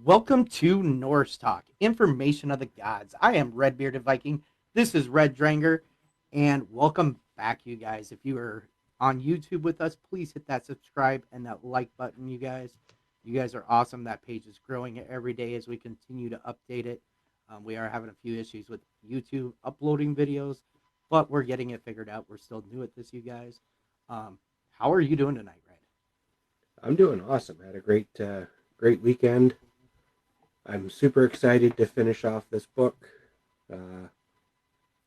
Welcome to Norse Talk, Information of the Gods. I am Red Bearded Viking. This is Red Dranger, and welcome back, you guys. If you are on YouTube with us, please hit that subscribe and that like button, you guys. You guys are awesome. That page is growing every day as we continue to update it. We are having a few issues with YouTube uploading videos, but we're getting it figured out. We're still new at this, you guys. How are you doing tonight, Red? I'm doing awesome. Had a great weekend. I'm super excited to finish off this book. I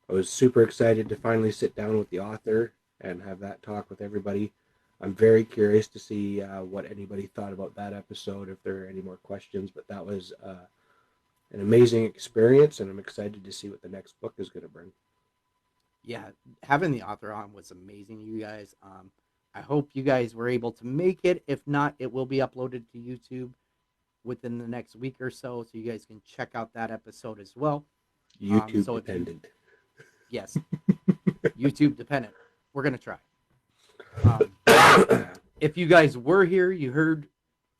was super excited to finally sit down with the author and have that talk with everybody. I'm very curious to see what anybody thought about that episode, if there are any more questions, but that was an amazing experience, and I'm excited to see what the next book is going to bring. Yeah, having the author on was amazing, you guys. I hope you guys were able to make it. If not, it will be uploaded to YouTube within the next week or so you guys can check out that episode as well. YouTube So if you, dependent. yes, YouTube dependent, we're gonna try. Um, if you guys were here, you heard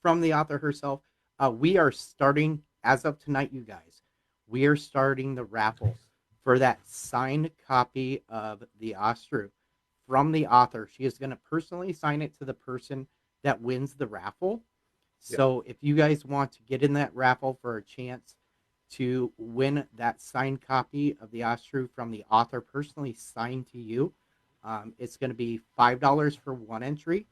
from the author herself. We are starting as of tonight, you guys. We are starting the raffle for that signed copy of the Asatru from the author. She is going to personally sign it to the person that wins the raffle. Yep. So if you guys want to get in that raffle for a chance to win that signed copy of the Asatru from the author personally signed to you, it's going to be $5 for one entry,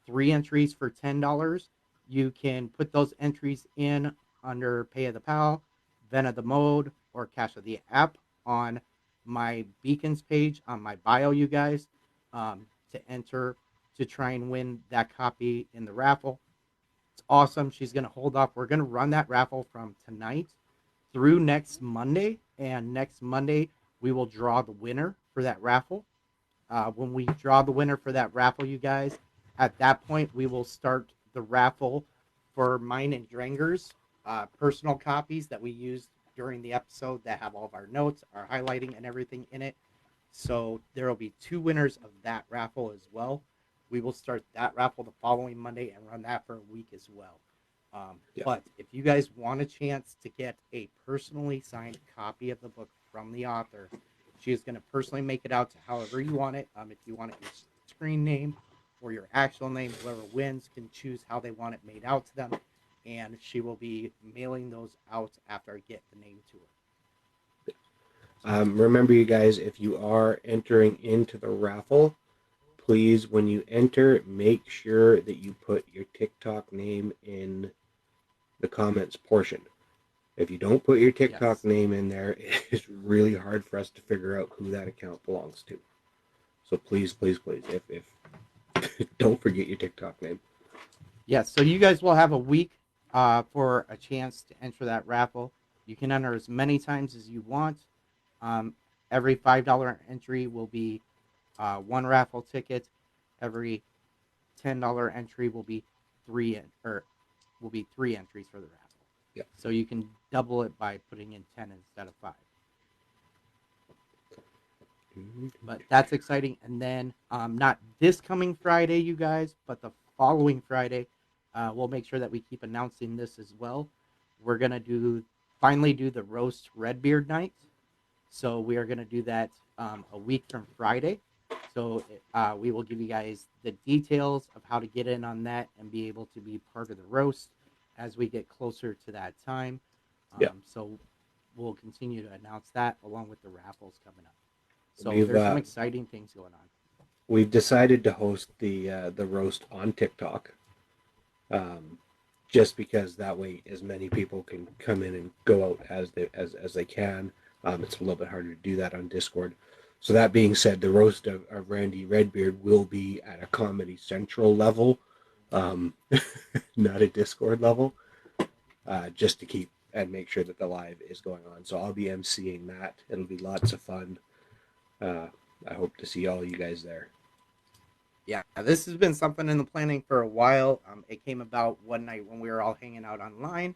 three entries for $10. You can put those entries in under Pay of the Pal, Ven of the Mode, or Cash of the App on my Beacons page on my bio, you guys, to enter to try and win that copy in the raffle. It's awesome. She's going to hold off. We're going to run that raffle from tonight through next Monday. And next Monday, we will draw the winner for that raffle. When we draw the winner for that raffle, you guys, at that point, we will start the raffle for mine and Dranger's personal copies that we used during the episode that have all of our notes, our highlighting, and everything in it. So there will be two winners of that raffle as well. We will start that raffle the following Monday and run that for a week as well. Yeah. But if you guys want a chance to get a personally signed copy of the book from the author, she is going to personally make it out to however you want it. If you want it your screen name or your actual name, whoever wins can choose how they want it made out to them. And she will be mailing those out after I get the name to her. Remember, you guys, if you are entering into the raffle, please, when you enter, make sure that you put your TikTok name in the comments portion. If you don't put your TikTok name in there, it's really hard for us to figure out who that account belongs to. So please, please, please, if don't forget your TikTok name. Yes, so you guys will have a week for a chance to enter that raffle. You can enter as many times as you want. Every $5 entry will be one raffle ticket. Every $10 entry will be three entries for the raffle. Yeah. So you can double it by putting in 10 instead of 5. But that's exciting. And then not this coming Friday, you guys, but the following Friday, we'll make sure that we keep announcing this as well. We're gonna finally do the roast Redbeard night. So we are gonna do that a week from Friday. So we will give you guys the details of how to get in on that and be able to be part of the roast as we get closer to that time. So we'll continue to announce that along with the raffles coming up. So there's some exciting things going on. We've decided to host the roast on TikTok, just because that way as many people can come in and go out as they can. It's a little bit harder to do that on Discord. So that being said, the roast of Randy Redbeard will be at a Comedy Central level, not a Discord level, just to keep and make sure that the live is going on. So I'll be emceeing that. It'll be lots of fun. I hope to see all you guys there. Yeah, this has been something in the planning for a while. It came about one night when we were all hanging out online,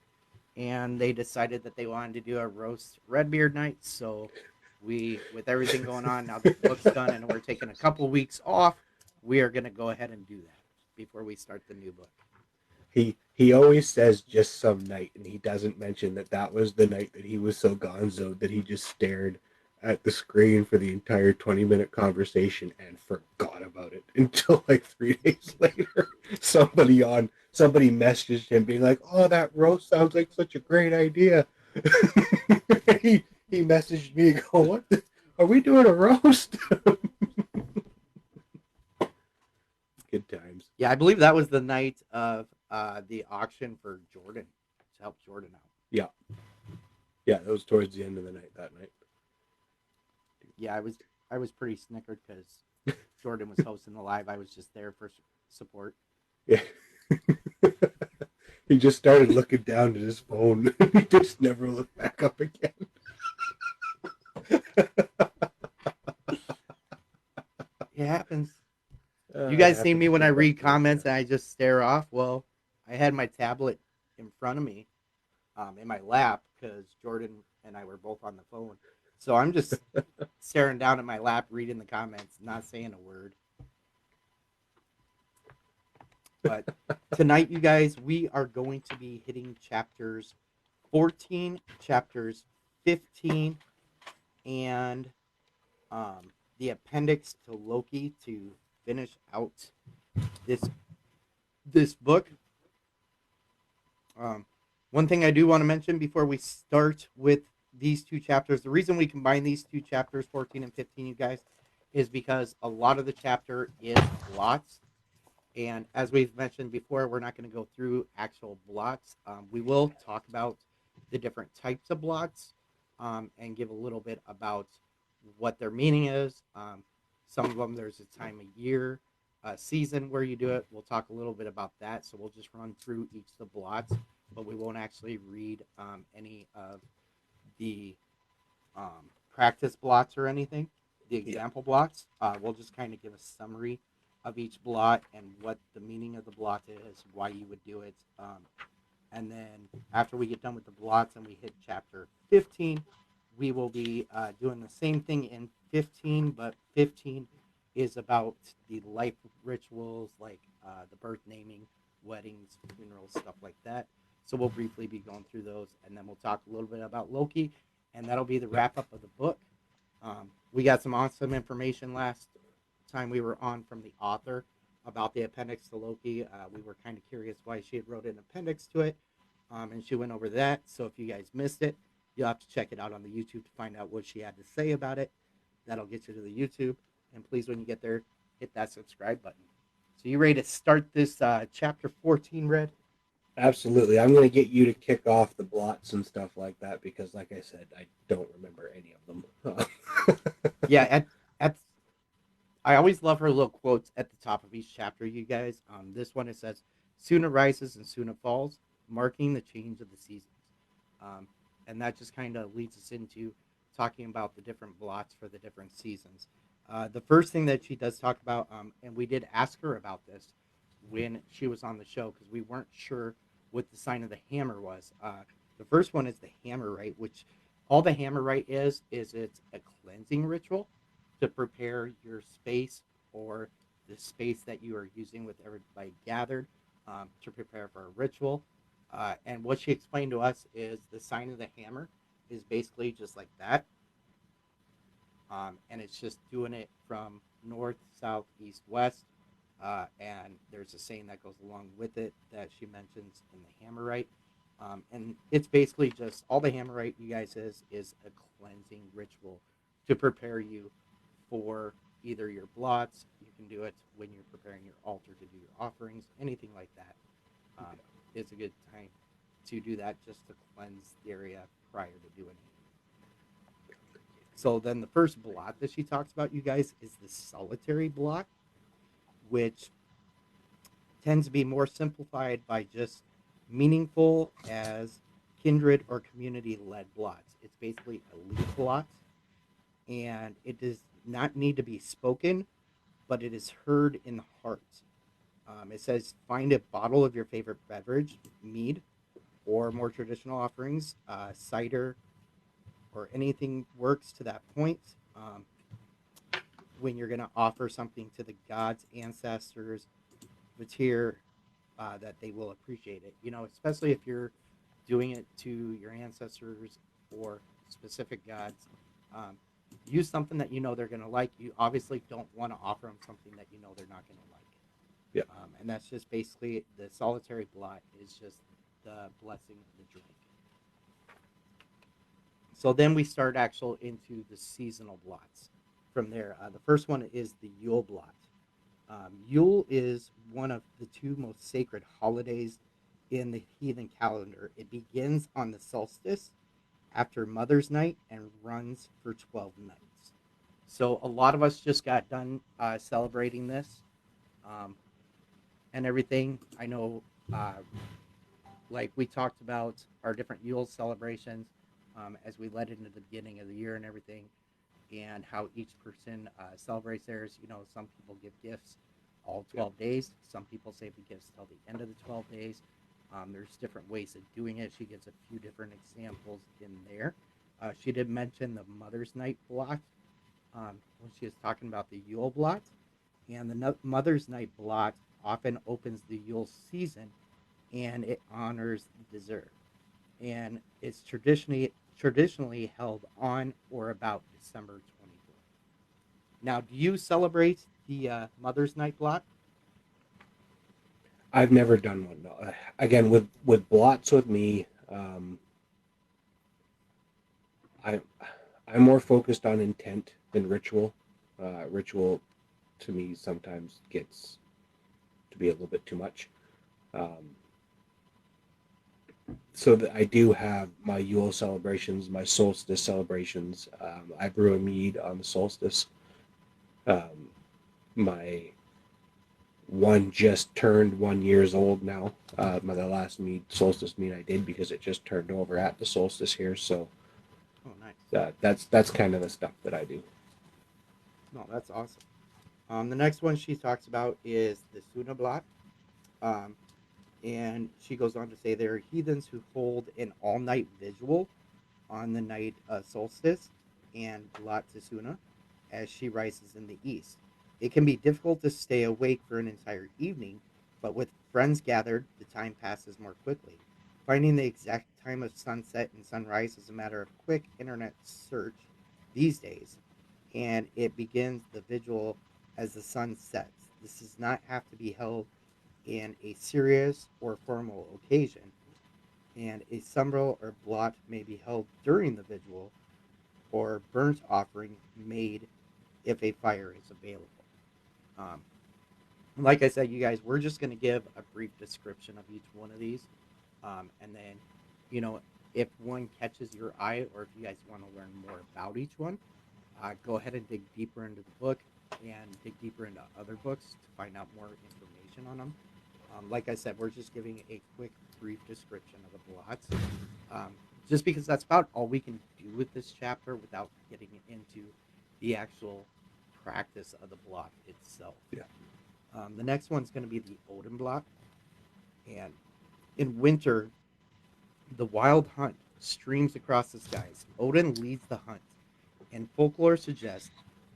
and they decided that they wanted to do a roast Redbeard night. So we, with everything going on now that the book's done and we're taking a couple weeks off, we are going to go ahead and do that before we start the new book. he always says just some night, and he doesn't mention that that was the night that he was so gonzo that he just stared at the screen for the entire 20-minute conversation and forgot about it until like 3 days later. Somebody messaged him being like, "Oh, that roast sounds like such a great idea." he messaged me, go, "What? Are we doing a roast?" Good times. Yeah, I believe that was the night of the auction for Jordan to help Jordan out. Yeah, yeah, that was towards the end of the night that night. Yeah, I was pretty snickered because Jordan was hosting the live. I was just there for support. Yeah. He just started looking down at his phone. He just never looked back up again. It happens. You guys see me when I read comments Yeah. and I just stare off? Well, I had my tablet in front of me, in my lap, because Jordan and I were both on the phone. So I'm just staring down at my lap, reading the comments, not saying a word. But tonight, you guys, we are going to be hitting chapters 14, chapters 15, and the appendix to Loki to finish out this book. Um, One thing I do want to mention before we start with these two chapters, the reason we combine these two chapters, 14 and 15, you guys, is because a lot of the chapter is blots. And as we've mentioned before, we're not going to go through actual blots. We will talk about the different types of blots, and give a little bit about what their meaning is. Some of them, there's a time of year, season where you do it. We'll talk a little bit about that. So we'll just run through each of the blots, but we won't actually read any of the practice blots or anything, the example blots. We'll just kind of give a summary of each blot and what the meaning of the blot is, why you would do it. And then after we get done with the blots and we hit chapter 15, we will be doing the same thing in 15, but 15 is about the life rituals, like the birth naming, weddings, funerals, stuff like that. So we'll briefly be going through those, and then we'll talk a little bit about Loki, and that'll be the wrap up of the book. We got some awesome information last time we were on from the author about the appendix to Loki. We were kind of curious why she had wrote an appendix to it, and she went over that. So if you guys missed it, you'll have to check it out on the YouTube to find out what she had to say about it. That'll get you to the YouTube. And please, when you get there, hit that subscribe button. So you ready to start this chapter 14, Red? Absolutely. I'm going to get you to kick off the blots and stuff like that because, like I said, I don't remember any of them. Yeah, at I always love her little quotes at the top of each chapter, you guys. This one, it says, "Tsuna rises and Tsuna falls, marking the change of the seasons." Um, and that just kind of leads us into talking about the different blots for the different seasons. The first thing that she does talk about, and we did ask her about this when she was on the show because we weren't sure what the sign of the hammer was. The first one is the hammerite, which all the hammerite is it's a cleansing ritual to prepare your space or the space that you are using with everybody gathered, to prepare for a ritual. And what she explained to us is the sign of the hammer is basically just like that. And it's just doing it from north, south, east, west. And there's a saying that goes along with it that she mentions in the hammerite. And it's basically just all the hammerite, you guys, is a cleansing ritual to prepare you for either your blots. You can do it when you're preparing your altar to do your offerings, anything like that. Um, it's a good time to do that just to cleanse the area prior to doing it. So then the first blot that she talks about, you guys, is the solitary blot, which tends to be more simplified by just meaningful as kindred or community led blots. It's basically a leaf blot, and it does not need to be spoken, but it is heard in the heart. It says, find a bottle of your favorite beverage, mead, or more traditional offerings, cider, or anything works to that point. When you're going to offer something to the gods, ancestors, Vatir, that they will appreciate it. You know, especially if you're doing it to your ancestors or specific gods. Um, use something that you know they're going to like. You obviously don't want to offer them something that you know they're not going to like. Yeah. And that's just basically the solitary blot is just the blessing of the drink. So then we start actual into the seasonal blots. From there, the first one is the Yule Blot. Yule is one of the two most sacred holidays in the heathen calendar. It begins on the solstice after Mother's Night and runs for 12 nights. So a lot of us just got done celebrating this um, and everything. I know, like we talked about our different Yule celebrations as we led into the beginning of the year and everything, and how each person celebrates theirs. You know, some people give gifts all 12 days. Some people save the gifts till the end of the 12 days. There's different ways of doing it. She gives a few different examples in there. She did mention the Mother's Night blot when she was talking about the Yule blot. And the Mother's Night blot often opens the Yule season and it honors the dessert. And it's traditionally held on or about December 24th. Now, do you celebrate the Mother's Night blot? I've never done one. No. Again, with blots with me, I I'm more focused on intent than ritual. Ritual to me sometimes gets to be a little bit too much. Um, so that I do have my Yule celebrations, my solstice celebrations. I brew a mead on the solstice. Um, my one just turned 1 years old now. The last mead, solstice mead I did because it just turned over at the solstice here. So Oh, nice. that's kind of the stuff that I do. No, that's awesome. The next one she talks about is the Tsuna Block. Um, and she goes on to say there are heathens who hold an all night vigil on the night solstice and blot Tsuna as she rises in the east. It can be difficult to stay awake for an entire evening, but with friends gathered, the time passes more quickly. Finding the exact time of sunset and sunrise is a matter of quick internet search these days, and it begins the vigil as the sun sets. This does not have to be held in a serious or formal occasion, and a sumbral or blot may be held during the vigil or burnt offering made if a fire is available. Um, like I said, you guys, we're just going to give a brief description of each one of these. And then, you know, if one catches your eye or if you guys want to learn more about each one, go ahead and dig deeper into the book and dig deeper into other books to find out more information on them. Like I said, we're just giving a quick, brief description of the blots, um, just because that's about all we can do with this chapter without getting into the actual practice of the blot itself. Yeah. The next one's going to be the Odin Block, and in winter, the wild hunt streams across the skies. Odin leads the hunt, and folklore suggests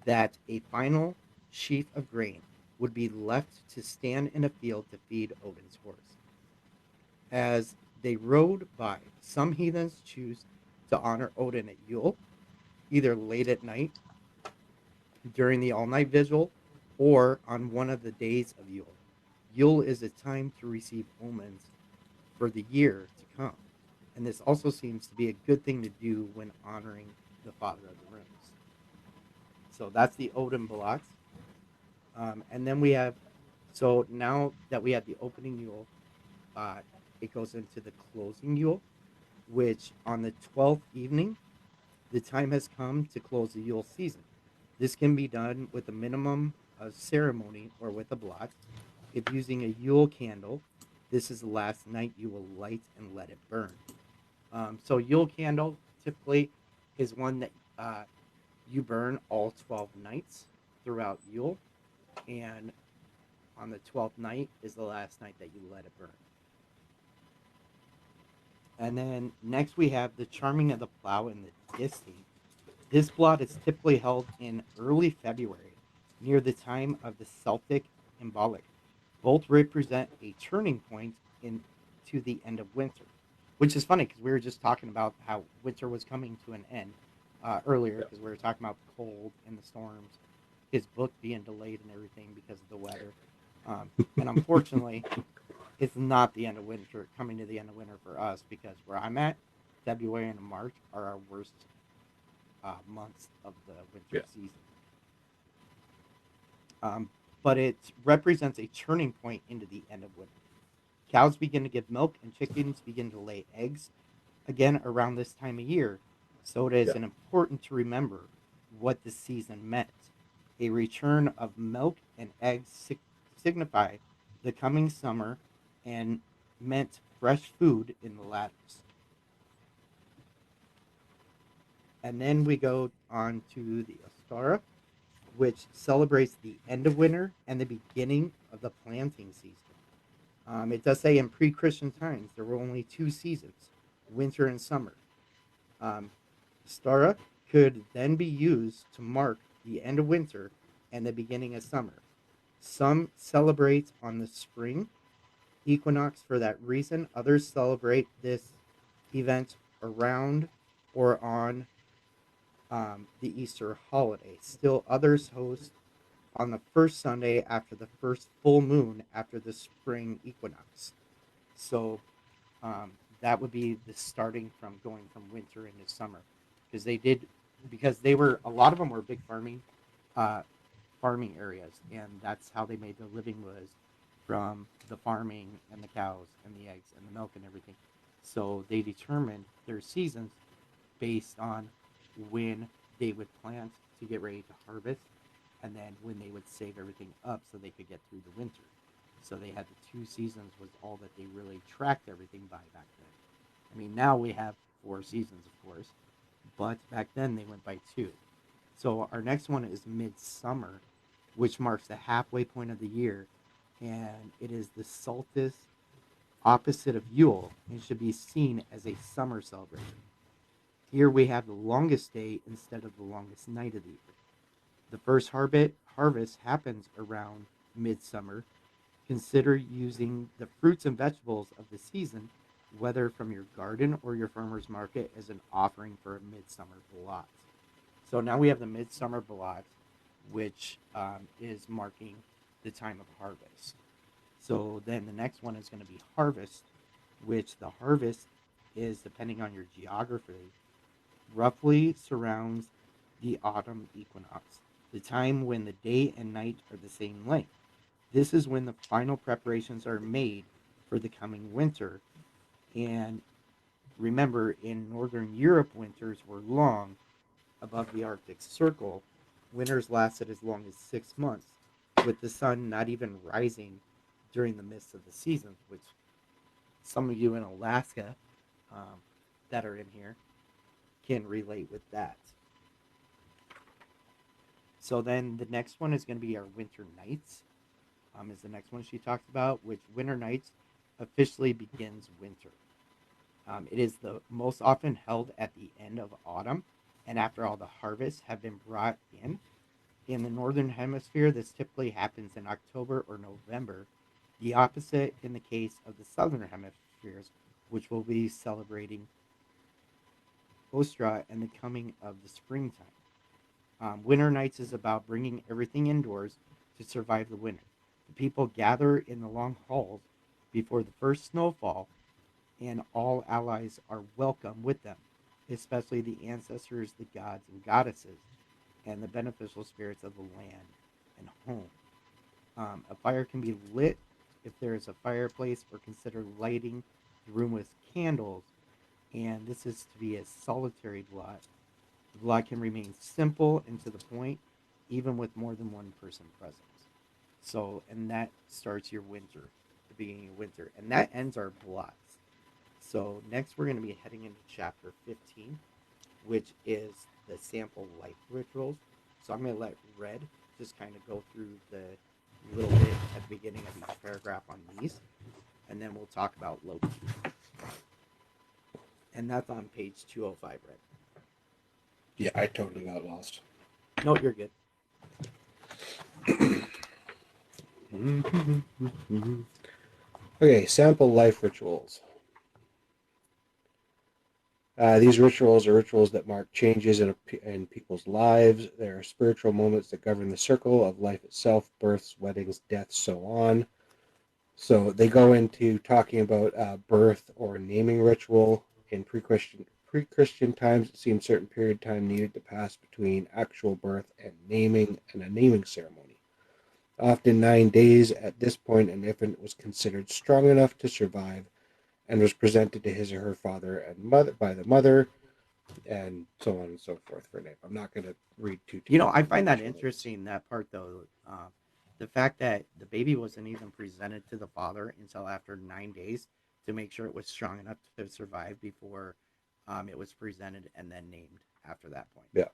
that a final sheaf of grain would be left to stand in a field to feed Odin's horse. As they rode by, some heathens choose to honor Odin at Yule, either late at night during the all night vigil or on one of the days of Yule. Yule is a time to receive omens for the year to come, and this also seems to be a good thing to do when honoring the Father of the Rooms. So that's the Odin blocks. And then we have, so now that we have the opening Yule, uh, it goes into the closing Yule, which on the 12th evening, the time has come to close the Yule season. This can be done with a minimum of ceremony or with a blot. If using a Yule candle, this is the last night you will light and let it burn. So Yule candle typically is one that you burn all 12 nights throughout Yule, and on the 12th night is the last night that you let it burn. And then next we have the charming of the plow and the disting. This blot is typically held in early February, near the time of the Celtic Symbolic. Both represent a turning point into the end of winter, which is funny because we were just talking about how winter was coming to an end earlier Yeah. because we were talking about the cold and the storms, his book being delayed and everything because of the weather. And unfortunately, it's not the end of winter, coming to the end of winter for us because where I'm at, February and March are our worst months of the winter Yeah. season. Um, but it represents a turning point into the end of winter. Cows begin to give milk and chickens begin to lay eggs again around this time of year. So it is Yeah. important to remember what the season meant. A return of milk and eggs signify the coming summer and meant fresh food in the ladders. And then we go on to the Ostara, which celebrates the end of winter and the beginning of the planting season. It does say in pre Christian times there were only two seasons, winter and summer. Um, Stara could then be used to mark the end of winter and the beginning of summer. Some celebrate on the spring equinox for that reason. Others celebrate this event around or on the Easter holiday. Still, others host on the first Sunday after the first full moon after the spring equinox. So um, that would be the starting from going from winter into summer because they were a lot of them were big uh, farming areas, and that's how they made their living was from the farming and the cows and the eggs and the milk and everything. So they determined their seasons based on when they would plant to get ready to harvest, and then when they would save everything up so they could get through the winter. So they had the two seasons was all that they really tracked everything by back then. I mean, now we have four seasons, of course, but back then they went by two. So our next one is midsummer, which marks the halfway point of the year, and it is the solstice opposite of Yule and should be seen as a summer celebration. Here we have the longest day instead of the longest night of the year. The first harvest happens around midsummer. Consider using the fruits and vegetables of the season, whether from your garden or your farmer's market, as an offering for a midsummer blot. So now we have the midsummer blot, which is marking the time of harvest. So then the next one is going to be harvest, which the harvest is, depending on your geography, roughly surrounds the autumn equinox, the time when the day and night are the same length. This is when the final preparations are made for the coming winter. And remember, in Northern Europe, winters were long above the Arctic Circle. Winters lasted as long as 6 months, with the sun not even rising during the midst of the seasons, which some of you in Alaska um, that are in here can relate with that. So then the next one is going to be our winter nights. Is the next one she talks about, which winter nights officially begins winter. It is the most often held at the end of autumn and after all the harvests have been brought in. In the northern hemisphere, this typically happens in October or November. The opposite in the case of the southern hemispheres, which will be celebrating Ostra and the coming of the springtime. Winter nights is about bringing everything indoors to survive the winter. The people gather in the long halls before the first snowfall, and all allies are welcome with them, especially the ancestors, the gods and goddesses, and the beneficial spirits of the land and home. A fire can be lit if there is a fireplace, or consider lighting the room with candles, and this is to be a solitary blot. The blot can remain simple and to the point, even with more than one person present. So, and that starts your winter, the beginning of winter, and that ends our blots. So, next we're going to be heading into chapter 15, which is the sample life rituals. So, I'm going to let Red just kind of go through the little bit at the beginning of each paragraph on these, and then we'll talk about Loki. And that's on page 205, Red. Yeah, I totally got lost. No, you're good. Okay, sample life rituals. These rituals are rituals that mark changes in people's lives. There are spiritual moments that govern the circle of life itself, births, weddings, deaths, so on. So they go into talking about birth or naming ritual. In pre-Christian times, it seemed certain period of time needed to pass between actual birth and a naming ceremony. Often 9 days. At this point, an infant was considered strong enough to survive and was presented to his or her father and mother by the mother, and so on and so forth for a name. I'm not going to read too You know, much I into find each that one of these. interesting, that part though. The fact that the baby wasn't even presented to the father until after 9 days to make sure it was strong enough to survive before it was presented and then named after that point. Yeah.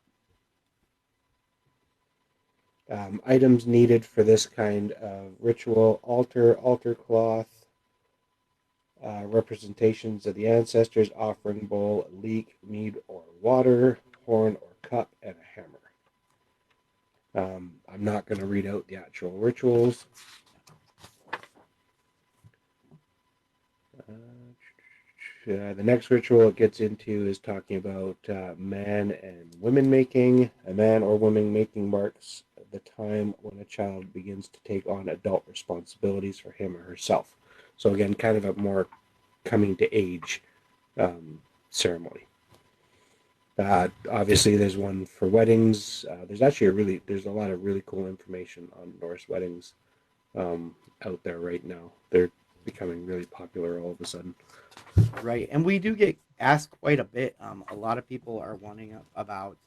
Items needed for this kind of ritual: altar cloth, representations of the ancestors, offering bowl, leek, mead or water, horn or cup, and a hammer. I'm not going to read out the actual rituals. The next ritual it gets into is talking about man and women making. A man or woman making marks the time when a child begins to take on adult responsibilities for him or herself. So again, kind of a more coming to age ceremony. Obviously, there's one for weddings. There's a lot of really cool information on Norse weddings out there right now. They're becoming really popular all of a sudden. Right, and we do get asked quite a bit. A lot of people are wanting about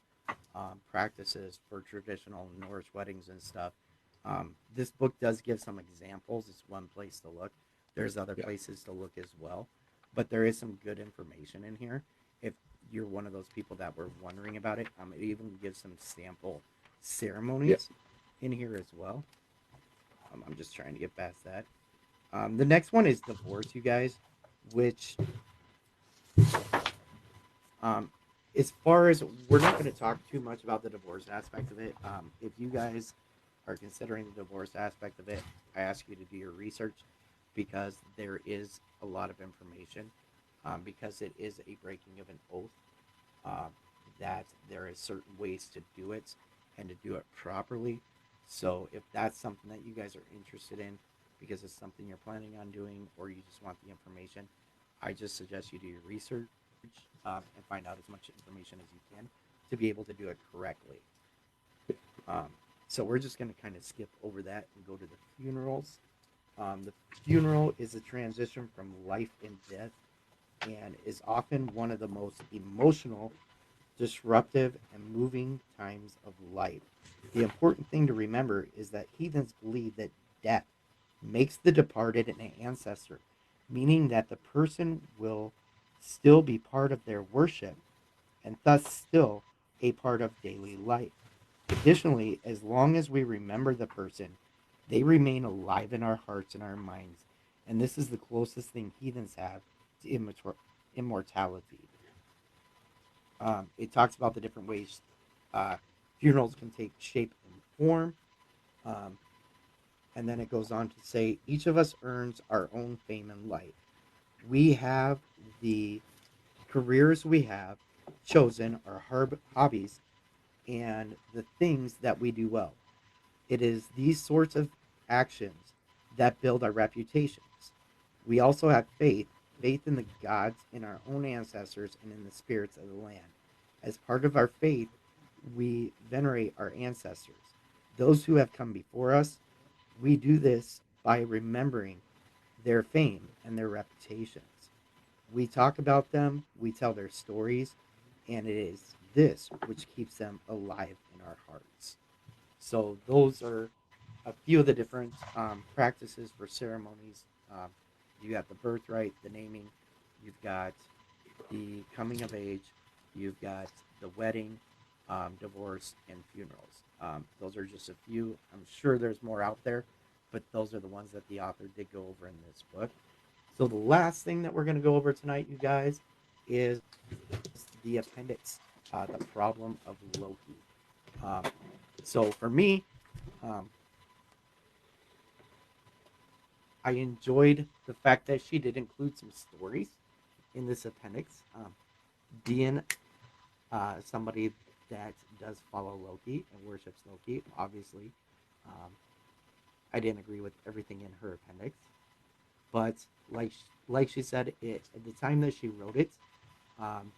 practices for traditional Norse weddings and stuff. This book does give some examples. It's one place to look. There's other Yeah, places to look as well, but there is some good information in here. If you're one of those people that were wondering about it, it even gives some sample yeah. ceremonies in here as well. I'm just trying to get past that. The next one is divorce, you guys, which Um, as far as we're not going to talk too much about the divorce aspect of it. If you guys are considering the divorce aspect of it, I ask you to do your research because there is a lot of information. Because it is a breaking of an oath, um, that there is certain ways to do it and to do it properly. So if that's something that you guys are interested in, because it's something you're planning on doing, or you just want the information, I just suggest you do your research and find out as much information as you can to be able to do it correctly. Um, so we're just going to kind of skip over that and go to the funerals. The funeral is a transition from life and death and is often one of the most emotional, disruptive, and moving times of life. The important thing to remember is that heathens believe that death makes the departed an ancestor, meaning that the person will still be part of their worship and thus still a part of daily life. Additionally, as long as we remember the person, they remain alive in our hearts and our minds. And this is the closest thing heathens have to immortality. It talks about the different ways uh, funerals can take shape and form. Um, and then it goes on to say each of us earns our own fame in life. We have the careers we have chosen, our hobbies, and the things that we do well. It is these sorts of actions that build our reputations. We also have faith in the gods, in our own ancestors, and in the spirits of the land. As part of our faith, we venerate our ancestors, those who have come before us. We do this by remembering their fame and their reputations. We talk about them, we tell their stories, and it is this which keeps them alive in our hearts. So those are a few of the different practices for ceremonies. Um, you got the birthright, the naming, you've got the coming of age, you've got the wedding, divorce, and funerals. Those are just a few. I'm sure there's more out there, but those are the ones that the author did go over in this book. So the last thing that we're going to go over tonight, you guys, is the appendix, the problem of Loki. Um, so for me, um, I enjoyed the fact that she did include some stories in this appendix. Being somebody that does follow Loki and worships Loki, obviously, um, I didn't agree with everything in her appendix, but like she said, it at the time that she wrote it, um,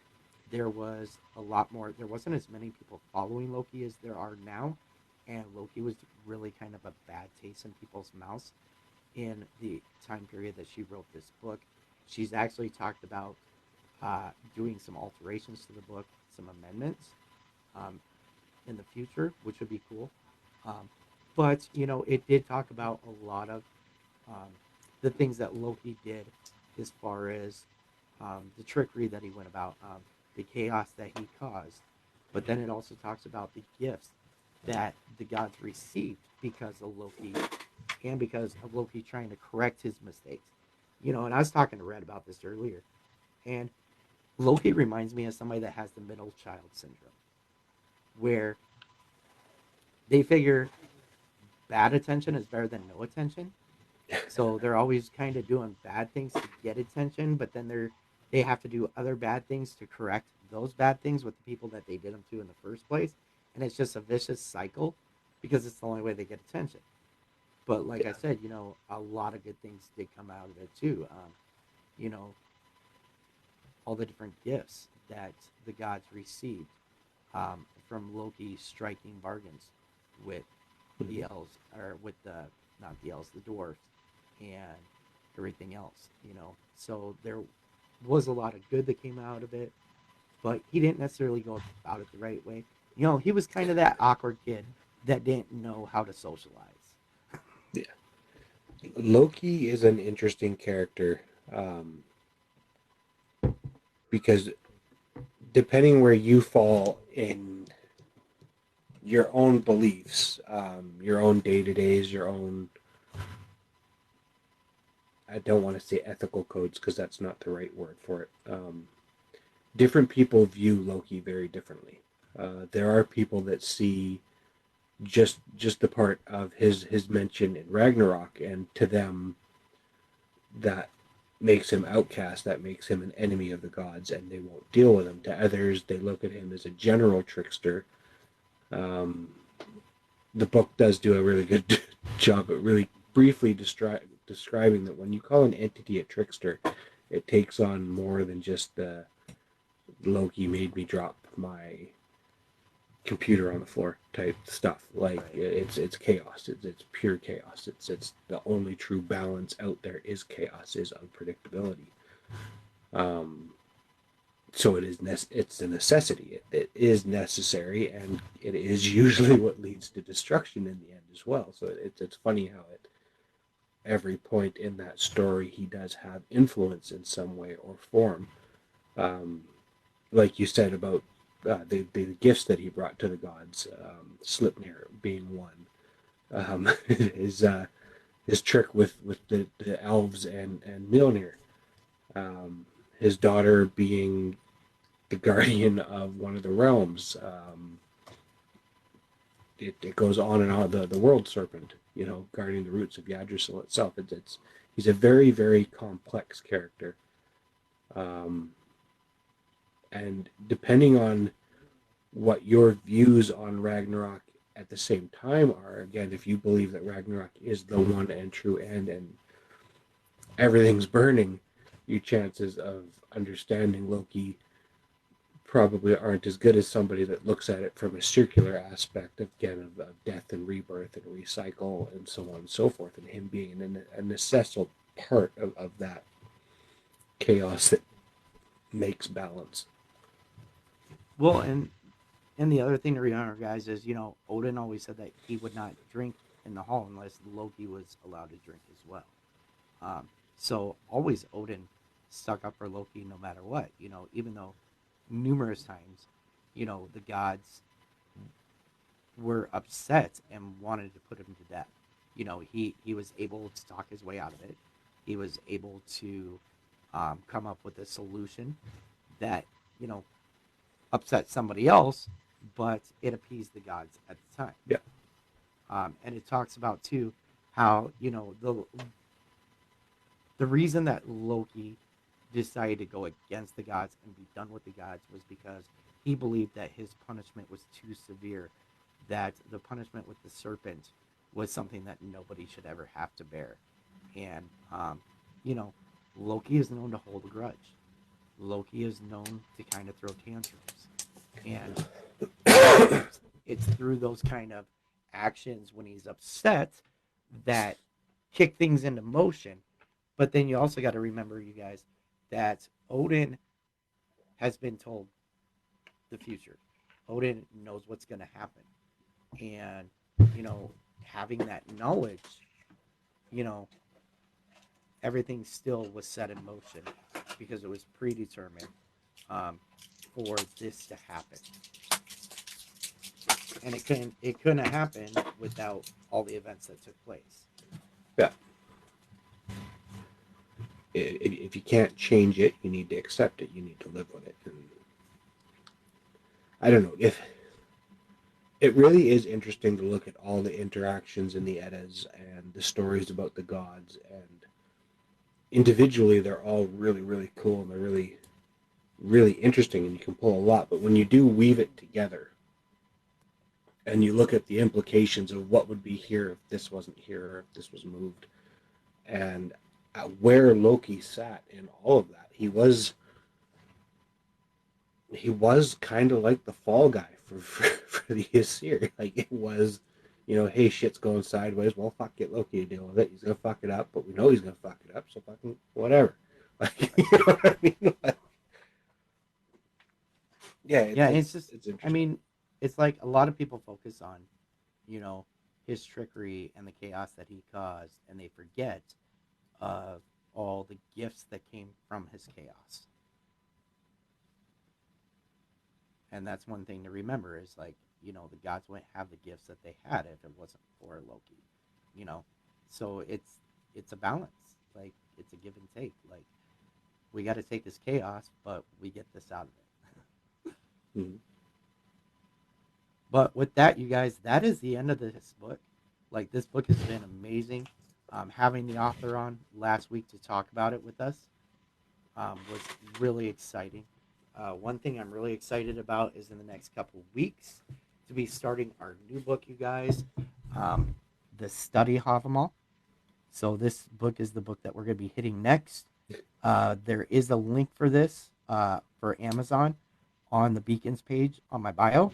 there was a lot more. There wasn't as many people following Loki as there are now, and Loki was really kind of a bad taste in people's mouths in the time period that she wrote this book. She's actually talked about doing some alterations to the book, some amendments um, in the future, which would be cool. Um, but it did talk about a lot of um, the things that Loki did, as far as the trickery that he went about, the chaos that he caused. But then it also talks about the gifts that the gods received because of Loki, and because of Loki trying to correct his mistakes. And I was talking to Red about this earlier, and Loki reminds me of somebody that has the middle child syndrome, where they figure bad attention is better than no attention. So they're always kind of doing bad things to get attention, but then they have to do other bad things to correct those bad things with the people that they did them to in the first place, and it's just a vicious cycle because it's the only way they get attention. But like I Yeah. said, a lot of good things did come out of it too. You know, all the different gifts that the gods received from Loki striking bargains with the elves, or with the not the elves, the dwarves, and everything else. So there was a lot of good that came out of it, but he didn't necessarily go about it the right way. He was kind of that awkward kid that didn't know how to socialize. Yeah. Loki is an interesting character um, because depending where you fall in your own beliefs, your own day to days, your own, I don't want to say ethical codes because that's not the right word for it. Different people view Loki very differently. There are people that see just the part of his mention in Ragnarok, and to them that makes him outcast, that makes him an enemy of the gods, and they won't deal with him. To others, they look at him as a general trickster. Um, the book does do a really good job at really briefly describing that when you call an entity a trickster, it takes on more than just the Loki made me drop my computer on the floor type stuff. Like Right. it's chaos. It's pure chaos. It's the only true balance out there is chaos, is unpredictability. Um, so it's a necessity. It is necessary, and it is usually what leads to destruction in the end as well. So it's funny how at every point in that story he does have influence in some way or form. Um, like you said about the gifts that he brought to the gods, Slipnir being one. His his trick with the elves and Mjolnir. Um, his daughter being the guardian of one of the realms. It goes on and on. The world serpent, guarding the roots of Yggdrasil itself. He's a very very complex character, um, and depending on what your views on Ragnarok at the same time are, again, if you believe that Ragnarok is the one and true end and everything's burning, your chances of understanding Loki probably aren't as good as somebody that looks at it from a circular aspect, again, of death and rebirth and recycle and so on and so forth, and him being a necessal part of that chaos that makes balance. Well, and the other thing to remember, guys, is Odin always said that he would not drink in the hall unless Loki was allowed to drink as well. So always Odin stuck up for Loki no matter what. Even though numerous times, the gods were upset and wanted to put him to death. He was able to talk his way out of it. He was able to come up with a solution that you know upset somebody else, but it appeased the gods at the time. Yeah. And it talks about too how The reason that Loki decided to go against the gods and be done with the gods was because he believed that his punishment was too severe, that the punishment with the serpent was something that nobody should ever have to bear. And, you know, Loki is known to hold a grudge. Loki is known to kind of throw tantrums. And it's through those kind of actions when he's upset that kick things into motion. But then you also got to remember, you guys, that Odin has been told the future. Odin knows what's going to happen. And, you know, having that knowledge, you know, everything still was set in motion because it was predetermined for this to happen. And it couldn't happen without all the events that took place. Yeah. If you can't change it, you need to accept it. You need to live with it. And I don't know if it really is interesting to look at all the interactions in the Eddas and the stories about the gods, and individually they're all really, really cool and they're really, really interesting, and you can pull a lot. But when you do weave it together and you look at the implications of what would be here if this wasn't here or if this was moved, and where Loki sat in all of that, he was kind of like the fall guy for the Asir. Like, it was, you know, hey, shit's going sideways. Well, fuck, get Loki to deal with it. He's gonna fuck it up, but we know he's gonna fuck it up, so fucking whatever. Like, you know what I mean? Like, yeah, It's just, it's interesting. I mean, it's like a lot of people focus on, you know, his trickery and the chaos that he caused, and they forget of all the gifts that came from his chaos. And that's one thing to remember is, like, you know, the gods wouldn't have the gifts that they had if it wasn't for Loki, you know. So it's a balance. Like, it's a give and take. Like, we got to take this chaos, but we get this out of it. Mm-hmm. But with that, you guys, that is the end of this book. Like, this book has been amazing. Having the author on last week to talk about it with us was really exciting. One thing I'm really excited about is in the next couple weeks to be starting our new book, you guys, the Study Havamal. So this book is the book that we're going to be hitting next. There is a link for this for Amazon on the Beacons page on my bio.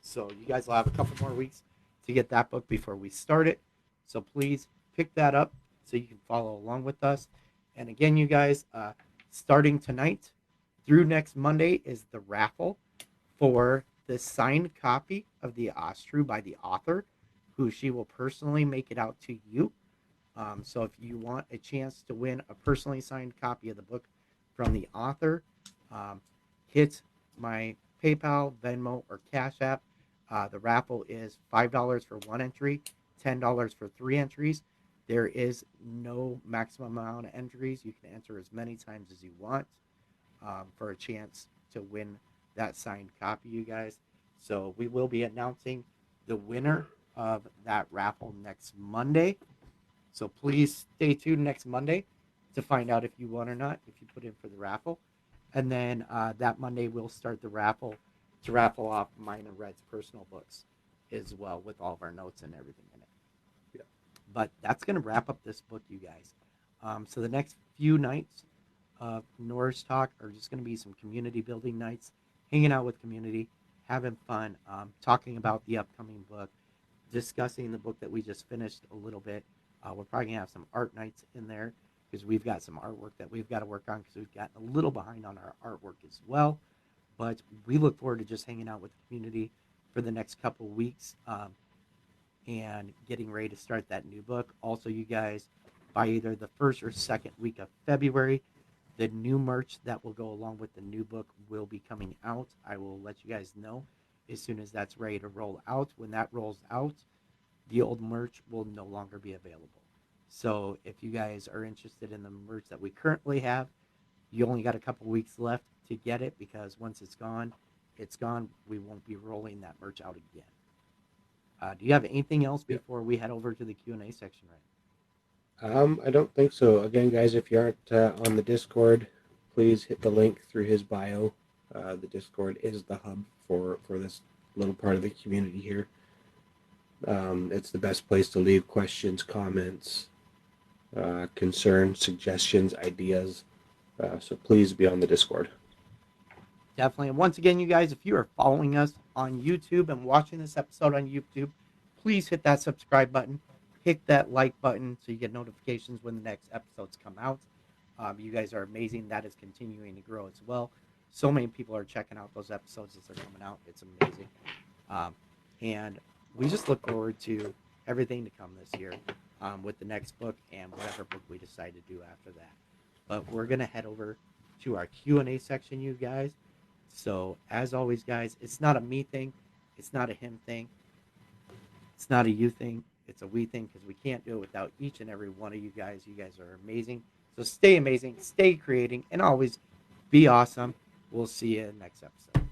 So you guys will have a couple more weeks to get that book before we start it. So please pick that up so you can follow along with us. And again, you guys, starting tonight through next Monday is the raffle for the signed copy of the Asatru by the author, who she will personally make it out to you. So if you want a chance to win a personally signed copy of the book from the author, hit my PayPal, Venmo, or Cash App. The raffle is $5 for one entry, $10 for three entries. There is no maximum amount of entries. You can enter as many times as you want for a chance to win that signed copy, you guys. So we will be announcing the winner of that raffle next Monday. So please stay tuned next Monday to find out if you won or not, if you put in for the raffle. And then that Monday we'll start the raffle to raffle off mine and Red's personal books as well, with all of our notes and everything in it. Yeah. But that's going to wrap up this book, you guys. So the next few nights of Norse Talk are just going to be some community building nights, hanging out with community, having fun, talking about the upcoming book, discussing the book that we just finished a little bit. We're probably going to have some art nights in there because we've got some artwork that we've got to work on because we've gotten a little behind on our artwork as well. But we look forward to just hanging out with the community for the next couple of weeks and getting ready to start that new book. Also, you guys, by either the first or second week of February, the new merch that will go along with the new book will be coming out. I will let you guys know as soon as that's ready to roll out. When that rolls out, the old merch will no longer be available. So if you guys are interested in the merch that we currently have, you only got a couple weeks left to get it, because once it's gone, it's gone. We won't be rolling that merch out again. Do you have anything else before we head over to the Q&A section, right? I don't think so. Again, guys, if you aren't on the Discord, please hit the link through his bio. The Discord is the hub for this little part of the community here. It's the best place to leave questions, comments, concerns, suggestions, ideas. So please be on the Discord. Definitely. And once again, you guys, if you are following us on YouTube and watching this episode on YouTube, please hit that subscribe button, hit that like button so you get notifications when the next episodes come out. You guys are amazing. That is continuing to grow as well. So many people are checking out those episodes as they're coming out. It's amazing. And we just look forward to everything to come this year with the next book and whatever book we decide to do after that. But we're going to head over to our Q&A section, you guys. So, as always, guys, it's not a me thing. It's not a him thing. It's not a you thing. It's a we thing because we can't do it without each and every one of you guys. You guys are amazing. So, stay amazing, stay creating, and always be awesome. We'll see you next episode.